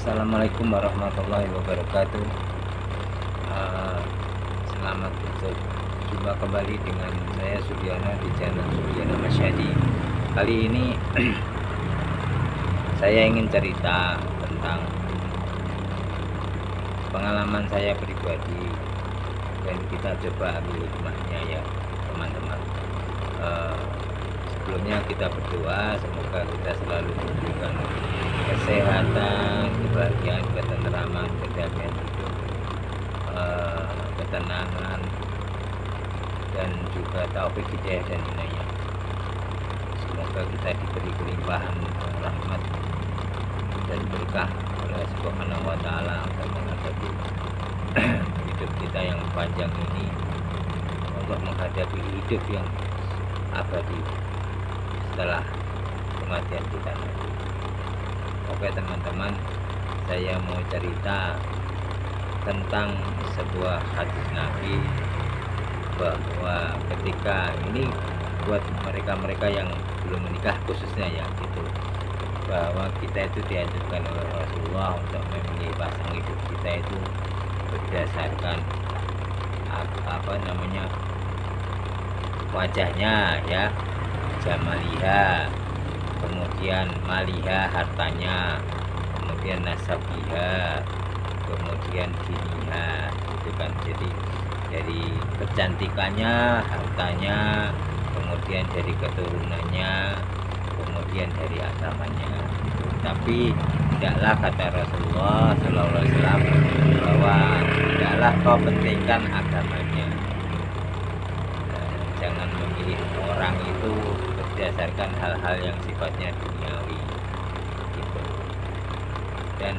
Assalamualaikum warahmatullahi wabarakatuh. Eh, Selamat berjumpa kembali dengan saya Sudiana di channel Sudiana Masyadi. Kali ini saya ingin cerita tentang pengalaman saya pribadi dan kita coba ambil hikmahnya ya teman-teman. Eh, Sebelumnya kita berdoa semoga kita selalu diberikan kesehatan, kebahagiaan, ketenteraman, kedamaian hidup, ketenangan, dan juga taufik hidayah dan inayah. Semoga kita diberi kelimpahan rahmat dan berkah oleh Subhanahu wa Ta'ala untuk menghadapi hidup kita yang panjang ini, untuk menghadapi hidup yang abadi setelah kematian kita nanti. Oke teman-teman, saya mau cerita tentang sebuah hadis Nabi, bahwa ketika ini buat mereka-mereka yang belum menikah khususnya ya gitu, bahwa kita itu dianjurkan oleh Rasulullah untuk memilih pasangan hidup kita itu berdasarkan wajahnya ya, jamaliha, kemudian maliha hartanya, kemudian nasabiha, kemudian diniha, itu kan. Jadi dari kecantikannya, hartanya, kemudian dari keturunannya, kemudian dari agamanya. Tapi tidaklah, kata Rasulullah SAW, bahwa tidaklah kau pentingkan agamanya. Jangan memilih orang itu berdasarkan hal-hal yang sifatnya duniawi gitu. Dan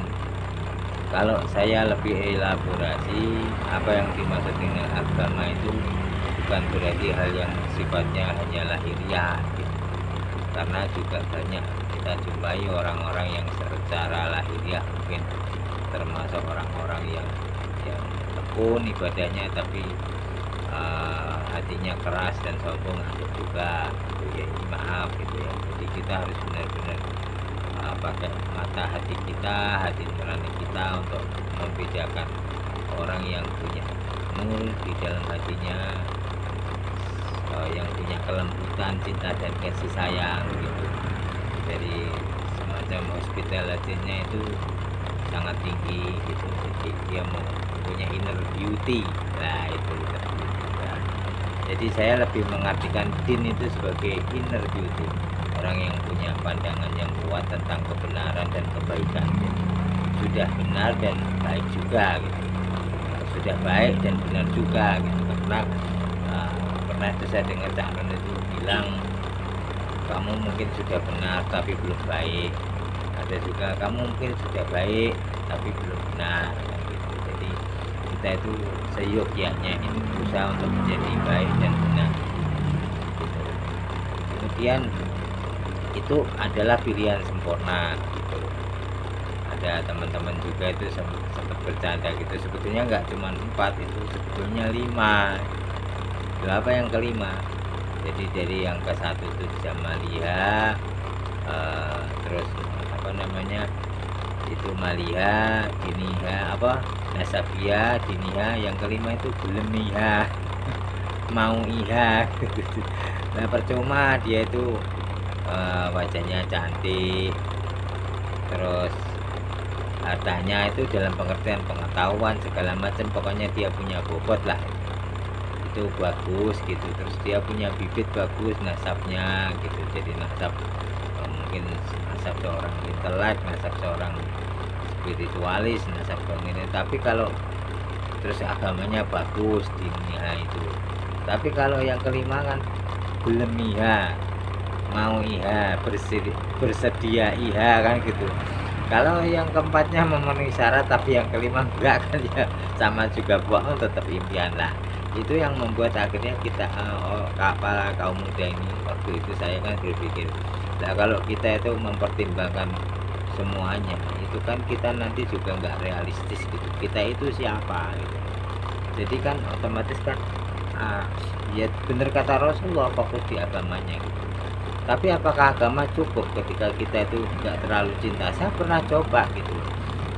kalau saya lebih elaborasi, apa yang dimaksud dengan agama itu bukan berarti hal yang sifatnya hanya lahiriah gitu. Karena juga banyak kita jumpai orang-orang yang secara lahiriah mungkin termasuk orang-orang yang tekun ibadahnya, tapi hatinya keras dan sombong ada juga gitu ya. Maaf gitu ya. Jadi kita harus benar-benar pakai mata hati kita, hati nurani kita untuk membedakan orang yang punya nur di dalam hatinya, yang punya kelembutan, cinta dan kasih sayang gitu. Jadi semacam hospitality-nya itu sangat tinggi gitu. Jadi dia punya inner beauty. Nah itu ya. Jadi saya lebih mengartikan din itu sebagai inner beauty, orang yang punya pandangan yang kuat tentang kebenaran dan kebaikan. Jadi, sudah benar dan baik juga gitu. Sudah baik dan benar juga gitu. Karena pernah itu saya dengar Cak Nun itu bilang, kamu mungkin sudah benar tapi belum baik. Ada juga kamu mungkin sudah baik tapi belum benar gitu. Jadi kita itu seyogyanya ini berusaha untuk menjadi baik dan benar gitu. Kemudian itu adalah pilihan sempurna gitu. Ada teman-teman juga itu sempat bercanda gitu, sebetulnya nggak cuma 4, itu sebetulnya 5. Apa yang kelima? Jadi dari yang ke satu itu jamaliha, terus itu maliha, diniha, nasabia, diniha, yang kelima itu belemiha, mau iha. Nah percuma dia itu wajahnya cantik, terus hartanya itu dalam pengertian pengetahuan segala macam, pokoknya dia punya bobot lah, itu bagus gitu. Terus dia punya bibit bagus, nasabnya gitu. Jadi nasab mungkin nasab seorang intelek, nasab seorang spiritualis, nasab ini. Tapi kalau terus agamanya bagus, dinnya itu. Tapi kalau yang kelima kan belum iha, mau iha, bersedia iha kan gitu. Kalau yang keempatnya memenuhi syarat tapi yang kelima enggak kan ya sama juga bohong, tetap impian lah. Itu yang membuat akhirnya kita kaum muda ini, waktu itu saya kan berpikir, nah kalau kita itu mempertimbangkan semuanya itu kan kita nanti juga nggak realistis gitu. Kita itu siapa gitu. Jadi kan otomatis kan ya bener kata Rasulullah, fokus di agamanya gitu. Tapi apakah agama cukup ketika kita itu nggak terlalu cinta? Saya pernah coba gitu.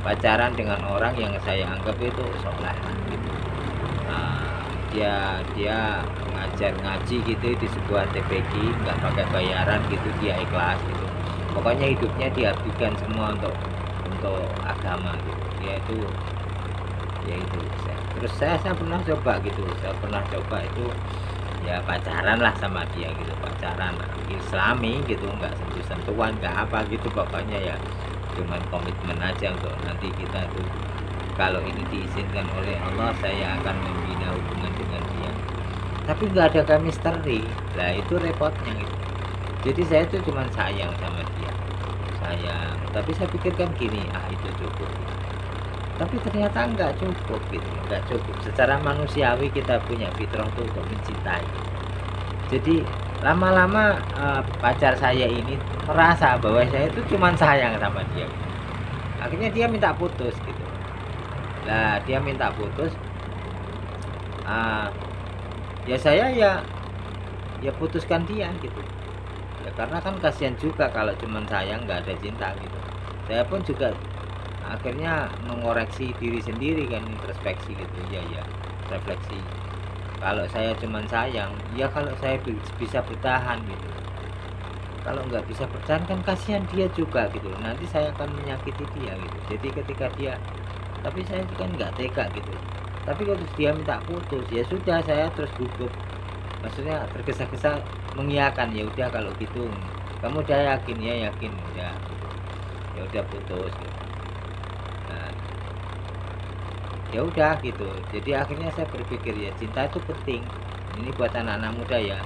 pacaran dengan orang yang saya anggap itu soleh gitu. Dia dia ngajar ngaji gitu di sebuah TPQ, nggak pakai bayaran gitu, dia ikhlas gitu. Pokoknya hidupnya diabdikan semua untuk agama gitu. Dia itu ya itu terus saya pernah coba gitu, saya pernah coba itu ya pacaran lah sama dia gitu, pacaran islami gitu, nggak sentuh-sentuhan, nggak apa gitu, pokoknya ya cuman komitmen aja untuk nanti kita tuh kalau ini diizinkan oleh Allah saya akan membina hubungan dengan dia, tapi nggak ada chemistry lah, itu repotnya gitu. Jadi saya tuh cuman sayang sama dia, sayang, tapi saya pikirkan gini, itu cukup gitu. Tapi ternyata nggak cukup gitu, nggak cukup. Secara manusiawi kita punya fitrah tuh untuk mencintai. Jadi lama-lama pacar saya ini merasa bahwa saya itu cuma sayang sama dia. Akhirnya dia minta putus gitu. Lah dia minta putus, ya saya ya putuskan dia gitu. Ya karena kan kasihan juga kalau cuma sayang nggak ada cinta gitu. Saya pun juga akhirnya mengoreksi diri sendiri kan, introspeksi gitu ya refleksi, kalau saya cuman sayang ya, kalau saya bisa bertahan gitu, kalau nggak bisa bertahan kan kasihan dia juga gitu, nanti saya akan menyakiti dia gitu. Jadi ketika dia, tapi saya kan nggak tega gitu, tapi kalau dia minta putus ya sudah, saya terus gugup, maksudnya tergesa-gesa mengiyakan, ya udah kalau gitu kamu udah yakin, ya yakin, udah gitu. Ya udah putus gitu. Ya udah gitu, jadi akhirnya saya berpikir ya cinta itu penting, ini buat anak-anak muda ya,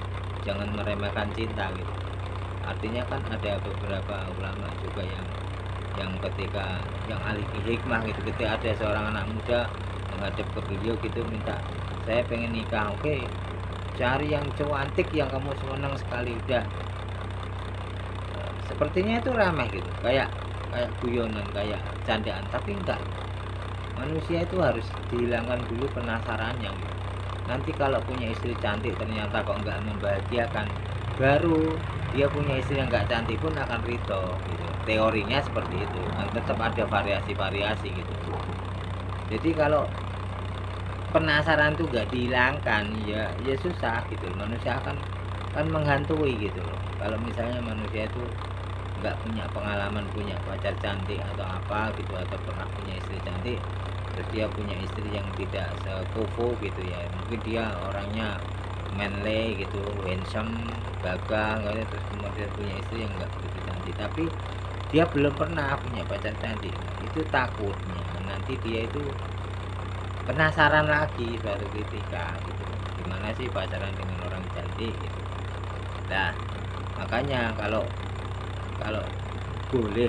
jangan meremehkan cinta gitu. Artinya kan ada beberapa ulama juga yang ketika yang ahli hikmah gitu, ketika ada seorang anak muda menghadap ke beliau gitu minta, saya pengen nikah, oke, cari yang cantik yang kamu senang sekali, udah. Sepertinya itu ramah gitu, kayak guyonan, kayak candaan, tapi enggak. Manusia itu harus dihilangkan dulu penasarannya gitu. Nanti kalau punya istri cantik ternyata kok nggak membahagiakan, baru dia punya istri yang nggak cantik pun akan ridho gitu. Teorinya seperti itu kan, tetap ada variasi-variasi gitu. Jadi kalau penasaran tuh nggak dihilangkan ya susah gitu, manusia akan menghantui gitu loh. Kalau misalnya manusia itu nggak punya pengalaman punya pacar cantik atau apa gitu, atau pernah punya istri cantik, terus dia punya istri yang tidak sekufu gitu ya, mungkin dia orangnya manly gitu, handsome, gagah gitu, terus kemudian punya istri yang nggak begitu cantik, tapi dia belum pernah punya pacar cantik, itu takutnya nanti dia itu penasaran lagi suatu ketika gitu, gimana sih pacaran dengan orang cantik gitu. Nah makanya kalau boleh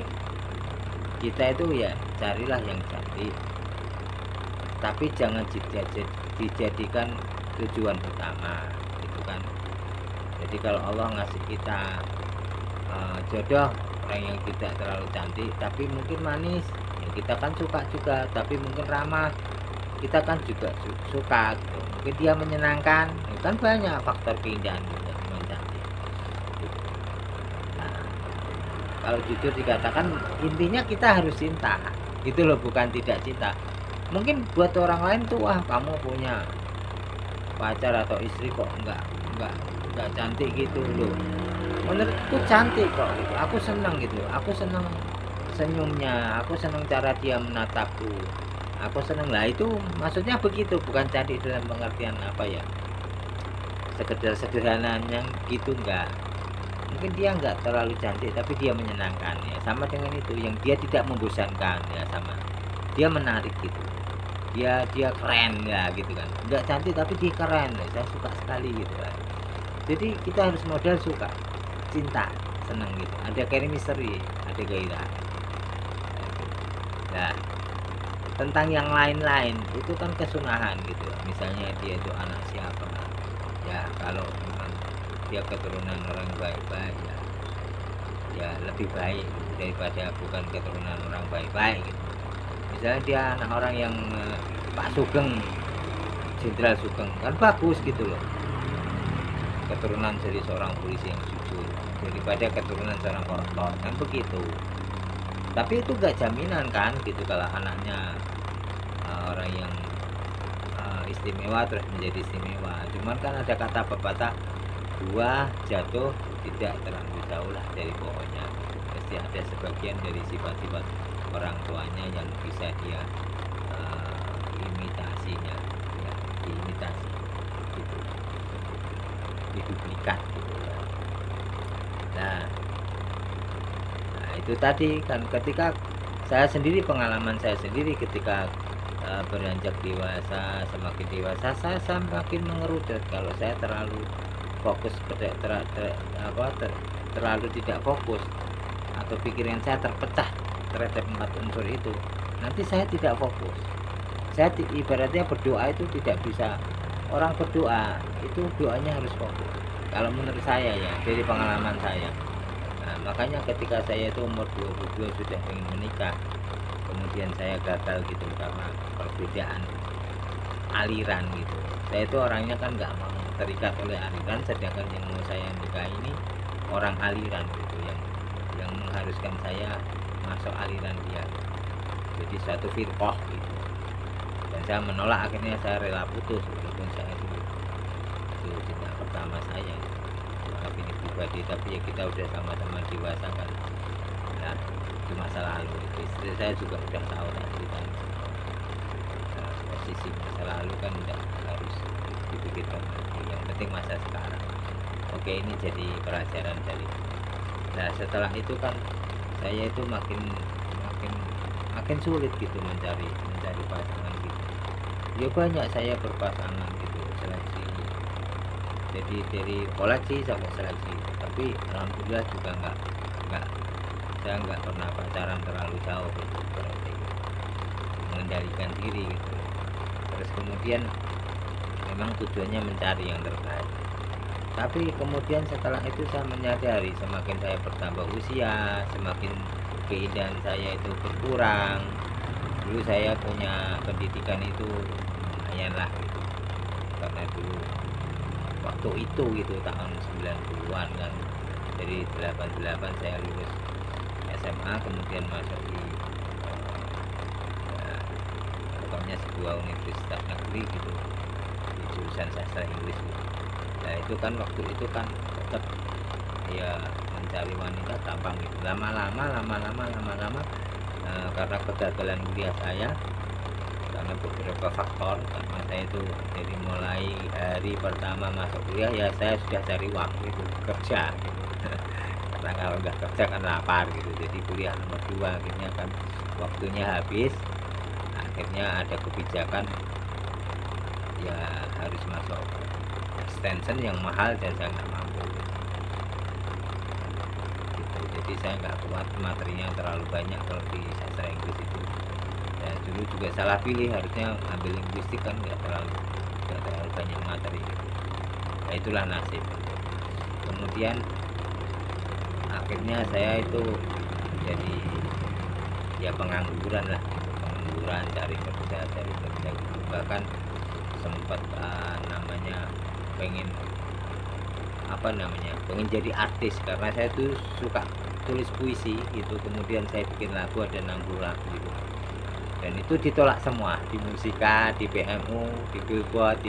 kita itu ya carilah yang cantik, tapi jangan dijadikan tujuan utama gitu kan. Jadi kalau Allah ngasih kita jodoh orang yang tidak terlalu cantik tapi mungkin manis, ya kita kan suka juga, tapi mungkin ramah, kita kan juga suka gitu. Mungkin dia menyenangkan, ya kan banyak faktor keindahan juga cuma cantik gitu. Nah kalau jujur dikatakan intinya kita harus cinta gitu loh, bukan tidak cinta. Mungkin buat orang lain tuh, wah kamu punya pacar atau istri kok nggak cantik gitu loh, menurutku cantik kok gitu, aku senang gitu, aku senang senyumnya, aku senang cara dia menatapku, aku senang lah, itu maksudnya begitu, bukan cantik dalam pengertian apa ya, sekedar sederhananya gitu, enggak. Mungkin dia nggak terlalu cantik tapi dia menyenangkan ya, sama dengan itu yang dia tidak membosankan ya, sama dia menarik gitu, dia keren ya gitu kan, nggak cantik tapi dia keren ya, saya suka sekali gitu kan. Jadi kita harus modal suka, cinta, seneng gitu, ada chemistry, ada gairah. Nah tentang yang lain-lain itu kan kesunahan gitu, misalnya dia itu anak siapa ya, kalau memang dia keturunan orang baik-baik ya lebih baik daripada bukan keturunan orang baik-baik gitu. Misalnya dia anak orang yang Pak Sugeng, Jenderal Sugeng, kan bagus gitu loh, keturunan dari seorang polisi yang jujur daripada keturunan seorang koruptor, kan begitu. Tapi itu gak jaminan kan gitu kalau anaknya orang yang istimewa terus menjadi istimewa. Cuman kan ada kata pepatah, buah jatuh tidak terlalu jauh lah dari pohonnya. Pasti ada sebagian dari sifat-sifat orang tuanya yang bisa dia imitasinya, ya, diimitasi gitu, diduplikat gitu ya. Nah, itu tadi kan ketika saya sendiri, pengalaman saya sendiri ketika beranjak dewasa, semakin dewasa saya semakin mengerucut kalau saya terlalu fokus terlalu tidak fokus, atau pikiran saya terpecah terhadap 4 unsur itu, nanti saya tidak fokus. Saya ibaratnya berdoa itu tidak bisa, orang berdoa itu doanya harus fokus kalau menurut saya ya, dari pengalaman saya. Nah, makanya ketika saya itu umur 22 sudah ingin menikah, kemudian saya gagal gitu karena perbedaan aliran gitu. Saya itu orangnya kan nggak mau terikat oleh aliran, sedangkan yang mau saya nikah ini orang aliran gitu, yang mengharuskan saya masuk aliran dia, jadi suatu firqah gitu. Dan saya menolak, akhirnya saya rela putus walaupun saya itu cinta pertama saya gitu. Maaf ini pribadi, tapi ya kita udah sama-sama dewasa kan. Nah, itu masa lalu. Istri saya juga udah tahu tak ceritanya. Nah, posisi masa lalu kan tidak harus dipikirkan lagi, yang penting masa sekarang. Oke, ini jadi pelajaran dari. Nah, setelah itu kan saya itu makin sulit gitu mencari pasangan gitu. Ya banyak saya berpasangan gitu, seleksi. Jadi dari koleksi sampai seleksi, tapi alhamdulillah juga saya nggak pernah pacaran terlalu jauh gitu, berarti mengendalikan diri gitu. Terus kemudian memang tujuannya mencari yang terbaik, tapi kemudian setelah itu saya menyadari semakin saya bertambah usia, semakin keindahan saya itu berkurang. Dulu saya punya pendidikan itu lumayan lah gitu, karena dulu waktu itu gitu tahun 90-an kan, dari 88 saya lulus SMA, kemudian masuk di pokoknya sebuah universitas negeri gitu, di jurusan sastra Inggris gitu. Nah itu kan waktu itu kan tetap ya mencari wanita gampang gitu. Lama-lama karena kegagalan kuliah saya, karena beberapa faktor, karena saya itu dari mulai hari pertama masuk kuliah ya saya sudah cari uang gitu, kerja gitu. Karena kalau nggak kerja kan lapar gitu, jadi kuliah nomor 2 akhirnya kan waktunya habis. Akhirnya ada kebijakan ya harus masuk extension yang mahal dan saya nggak mampu gitu. Jadi saya nggak kuat, materinya terlalu banyak kalau di sastra Inggris itu. Dan dulu juga salah pilih, harusnya ambil linguistik kan nggak terlalu banyak materi gitu. Nah itulah nasib. Kemudian akhirnya saya itu jadi ya pengangguran lah gitu. Pengangguran, cari kerja gitu. Bahkan sempat pengen jadi artis, karena saya tuh suka tulis puisi gitu. Kemudian saya bikin lagu, ada 60 lagu gitu, dan itu ditolak semua di Musika, di PMU, di Billboard,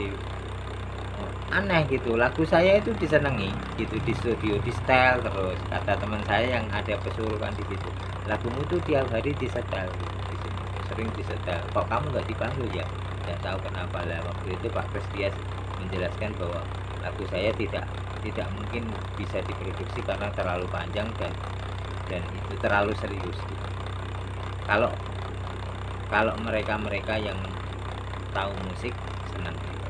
aneh gitu. Lagu saya itu disenangi gitu di studio, di setel terus. Kata teman saya yang ada pesuruhan di situ, lagumu tuh tiap hari disetel gitu, di sini sering disetel, kok kamu nggak dipanggil ya? Tidak tahu kenapa lah. Waktu itu Pak Kristias menjelaskan bahwa lagu saya tidak mungkin bisa diproduksi karena terlalu panjang dan itu terlalu serius gitu. Kalau mereka yang tahu musik senang gitu.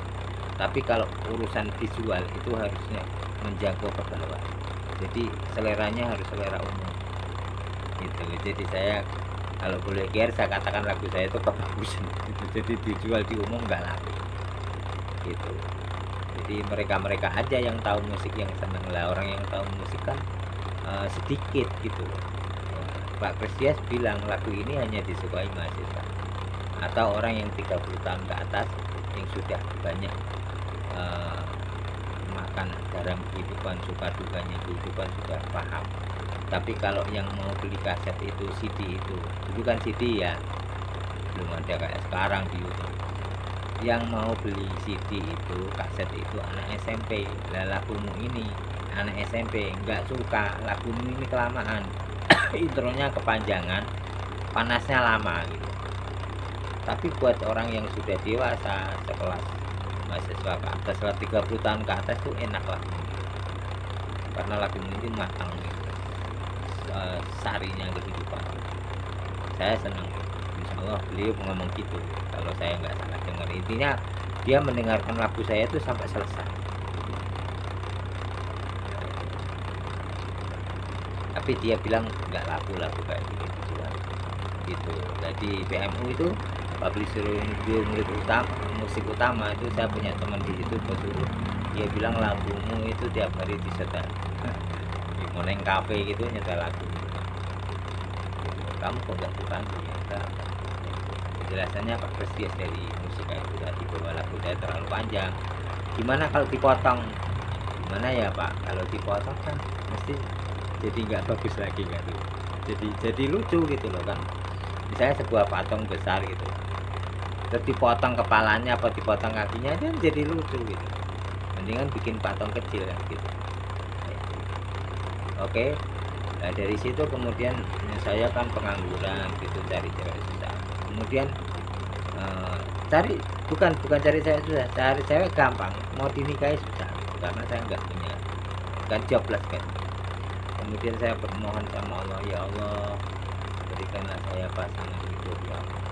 Tapi kalau urusan visual itu harusnya menjangkau ke bawah. Jadi seleranya harus selera umum gitu. Jadi saya kalau boleh saya katakan lagu saya itu kebagusan gitu. Jadi dijual di umum nggak laku gitu. Jadi mereka aja yang tahu musik yang seneng lah. Orang yang tahu musik kan sedikit gitu. Pak Kristias bilang lagu ini hanya disukai mahasiswa atau orang yang 30 tahun ke atas yang sudah banyak makan garam kehidupan, suka dukanya kehidupan, sudah paham Tapi kalau yang mau beli kaset itu CD itu dulu kan CD ya, belum ada kayak sekarang di YouTube. Yang mau beli CD itu kaset itu anak SMP. Lah lagumu ini anak SMP nggak suka, lagumu ini kelamaan intronya kepanjangan, panasnya lama gitu. Tapi buat orang yang sudah dewasa sekelas mahasiswa ke atas lah 30 tahun ke atas tuh enak lah, karena lagu ini matang gitu, sarinya kehidupan. Saya senang, insya Allah beliau ngomong gitu kalau saya nggak salah dengar. Intinya dia mendengarkan lagu saya itu sampai selesai, tapi dia bilang nggak laku lagu kayak gitu gitu. Jadi PMU itu publisher murid utama, musik utama itu saya punya teman di situ betul, dia bilang lagumu itu tiap hari disetel di moneng cafe gitu nyetel lagu. Kamu kok nggak suka? Ya enggak. Penjelasannya Pak Presies dari musik itu tadi bahwa lagu saya terlalu panjang. Gimana kalau dipotong? Gimana ya Pak? Kalau dipotong kan mesti jadi nggak bagus lagi kan tuh. Jadi lucu gitu loh kan. Misalnya sebuah patung besar gitu, terus dipotong kepalanya apa dipotong kakinya kan jadi lucu gitu. Mendingan bikin patung kecil kan gitu. Oke. Nah dari situ kemudian saya kan pengangguran gitu, cari cewek susah. Kemudian cari bukan cari cewek susah, cari cewek gampang, mau dinikahi susah karena saya nggak punya, kan jobless kan. Kemudian saya bermohon sama Allah, ya Allah berikanlah saya pasangan hidup ya Allah.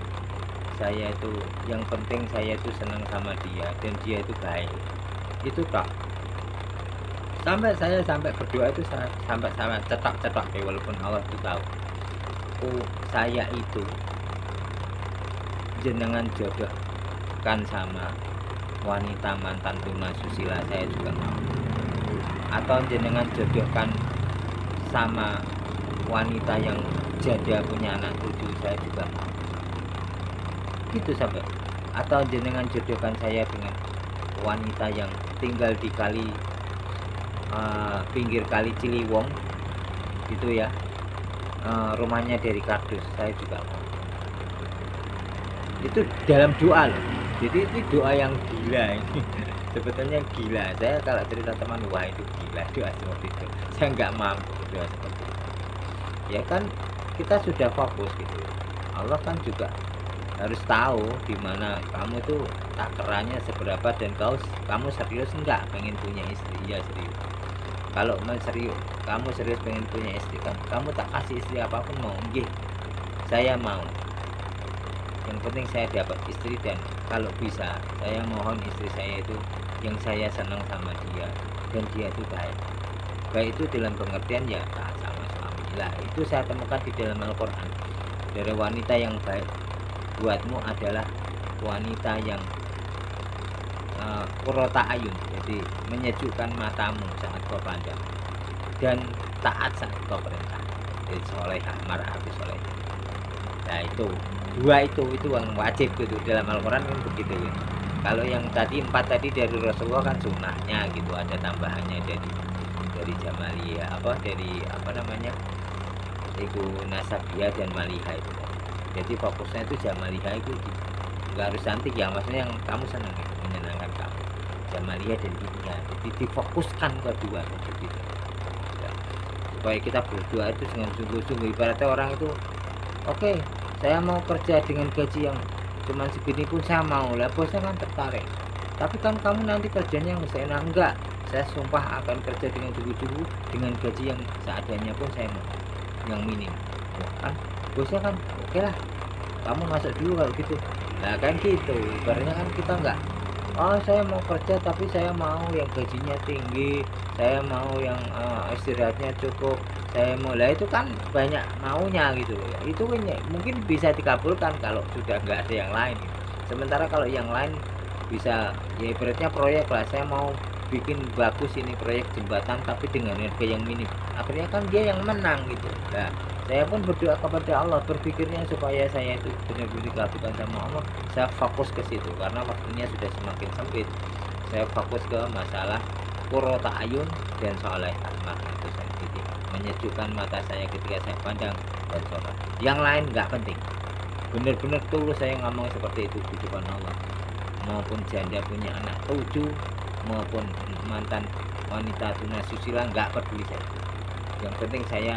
Saya itu yang penting saya itu senang sama dia dan dia itu baik, itu tak. Sampai berdoa itu sampai cetak walaupun Allah itu tahu. Oh saya itu jenengan jodohkan sama wanita mantan tunasusila saya juga mau, atau jenengan jodohkan sama wanita yang janda punya anak cucu saya juga mau gitu sampai. Atau jenengan jodohkan saya dengan wanita yang tinggal di pinggir kali Ciliwung gitu ya, rumahnya dari kardus saya juga mau. Itu dalam doa loh, jadi itu doa yang gila ini sebetulnya gila. Saya kalau cerita teman, wah itu gila doa seperti itu, saya nggak mampu doa seperti itu ya kan. Kita sudah fokus gitu, Allah kan juga harus tahu di mana kamu tuh takarannya seberapa dan kamu serius enggak pengen punya istri. Ya serius. Kalau kamu serius pengen punya istri, kamu tak kasih istri apapun mau, nggih saya mau. Yang penting saya dapat istri, dan kalau bisa saya mohon istri saya itu yang saya senang sama dia dan dia itu baik itu dalam pengertian ya taat sama suami lah. Itu saya temukan di dalam Al-Quran, dari wanita yang baik buatmu adalah wanita yang qurrata ayun, jadi menyejukkan matamu saat kau pandang dan taat saat kau perintah, jadi solehah mar'atu solehah. Nah itu dua itu yang wajib gitu dalam Al-Quran kan begitu ya. Kalau yang tadi 4 tadi dari Rasulullah kan sunnahnya gitu, ada tambahannya dari Jamaliyah dari apa namanya itu Nasabiyah dan Malihah itu. Jadi fokusnya itu Jamaliyah itu nggak harus cantik ya, maksudnya yang kamu senang gitu, menyenangkan kamu. Jamaliyah dan dunia, jadi difokuskan kedua begitu ya, supaya kita berdoa itu dengan sungguh-sungguh. Ibaratnya orang itu oke, saya mau kerja dengan gaji yang cuman segini pun saya mau lah, bosnya kan tertarik. Tapi kan kamu nanti kerjanya yang seenak, enggak, saya sumpah akan kerja dengan sungguh-sungguh dengan gaji yang seadanya pun saya mau, yang minim. Kan bosnya kan oke lah, kamu masuk dulu kalau gitu. Nah kan gitu, ibaratnya kan kita enggak, oh saya mau kerja tapi saya mau yang gajinya tinggi, saya mau yang istirahatnya cukup, saya mau lah, itu kan banyak maunya gitu ya. Itu kan mungkin bisa dikabulkan kalau sudah nggak ada yang lain gitu. Sementara kalau yang lain bisa ya ibaratnya proyek lah, saya mau bikin bagus ini proyek jembatan tapi dengan harga yang minim, akhirnya kan dia yang menang gitu. Nah saya pun berdoa kepada Allah, berpikirnya supaya saya itu benar-benar dikabulkan sama Allah. Saya fokus ke situ karena waktunya sudah semakin sempit. Saya fokus ke masalah qurrata ayun dan soleh, maka itu saya menyejukkan mata saya ketika saya pandang dan sholat. Yang lain nggak penting. Benar-benar tulus saya ngomong seperti itu di depan Allah. Maupun janda punya anak 7, maupun mantan wanita tunasusila, nggak peduli saya. Yang penting saya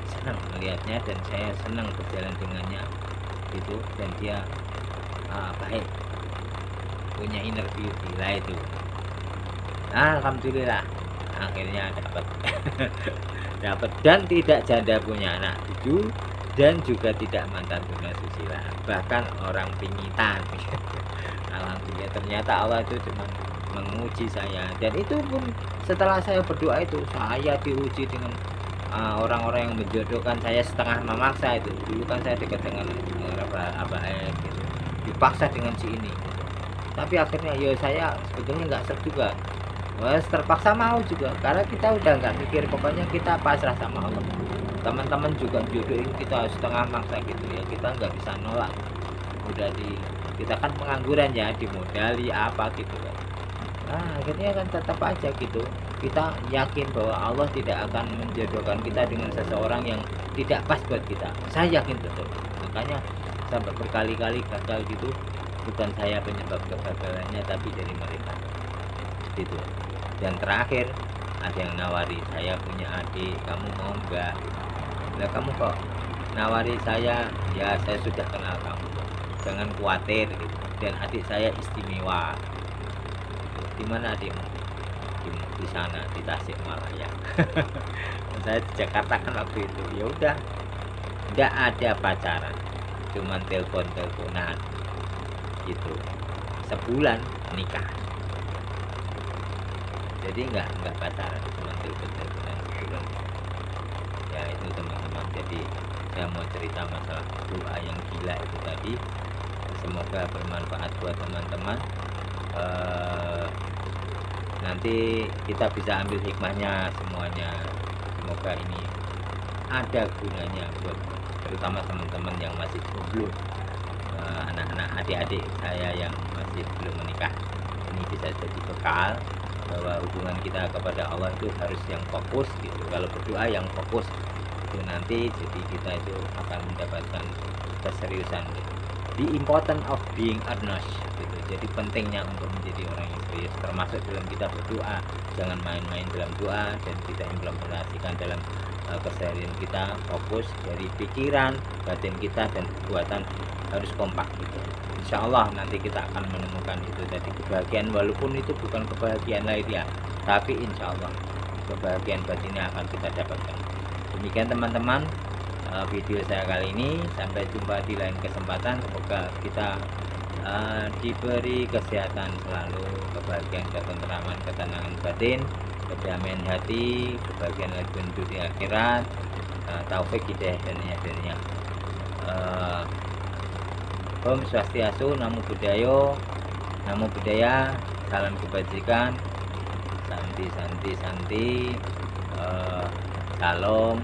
senang melihatnya dan saya senang berjalan dengannya gitu, dan dia baik, punya inner beauty lah itu. Alhamdulillah akhirnya dapat dapat, dan tidak janda punya anak 7 dan juga tidak mantan tunasusila, bahkan orang pingitan. Alhamdulillah, ternyata Allah itu cuma menguji saya, dan itu pun setelah saya berdoa itu saya diuji dengan orang-orang yang menjodohkan saya setengah memaksa. Itu dulu kan saya dekat dengan Abah gitu, dipaksa dengan si ini gitu. Tapi akhirnya ya saya sebetulnya nggak serg juga, terpaksa mau juga, karena kita udah nggak mikir, pokoknya kita pasrah sama Allah. Teman-teman juga jodohin kita setengah maksa gitu ya, kita nggak bisa nolak. Udah kita kan pengangguran ya, dimodali apa gitu kan. Akhirnya kan tetap aja gitu, kita yakin bahwa Allah tidak akan menjodohkan kita dengan seseorang yang tidak pas buat kita. Saya yakin betul, makanya sampai berkali-kali gagal gitu. Bukan saya penyebab kegagalannya, tapi dari mereka gitu. Dan terakhir ada yang nawari, saya punya adik, kamu mau enggak? Lah kamu kok nawari saya? Ya saya sudah kenal kamu, jangan khawatir gitu. Dan adik saya istimewa. Di mana adikmu? Di sana, di Tasikmalaya. Saya di Jakarta kan waktu itu. Ya udah, nggak ada pacaran, cuman teleponan gitu. Sebulan nikah. Jadi nggak pacaran, cuman teleponan sebulan. Ya itu teman-teman. Jadi saya mau cerita masalah doa yang gila itu tadi. Semoga bermanfaat buat teman-teman. Nanti kita bisa ambil hikmahnya semuanya. Semoga ini ada gunanya buat terutama teman-teman yang masih jomblo, anak-anak adik-adik saya yang masih belum menikah. Ini bisa jadi bekal bahwa hubungan kita kepada Allah itu harus yang fokus gitu. Kalau berdoa yang fokus itu nanti jadi kita itu akan mendapatkan keseriusan gitu. The importance of being earnest gitu. Jadi pentingnya untuk menjadi orang yang serius, termasuk dalam kita berdoa. Jangan main-main dalam doa, dan kita implementasikan dalam keseharian kita. Fokus dari pikiran, batin kita, dan perbuatan harus kompak gitu. Insya Allah nanti kita akan menemukan itu tadi kebahagiaan, walaupun itu bukan kebahagiaan lahiriah, tapi insya Allah kebahagiaan batinnya akan kita dapatkan. Demikian teman-teman video saya kali ini. Sampai jumpa di lain kesempatan. Semoga kita diberi kesehatan selalu, kebahagiaan, ketentraman, ketenangan batin, kedamaian hati, kebahagiaan lahir di akhirat, taufik hidayah dan hidayah. Om Swastiastu, Namo Buddhaya, Namo Buddhaya, salam kebajikan, santi, salam.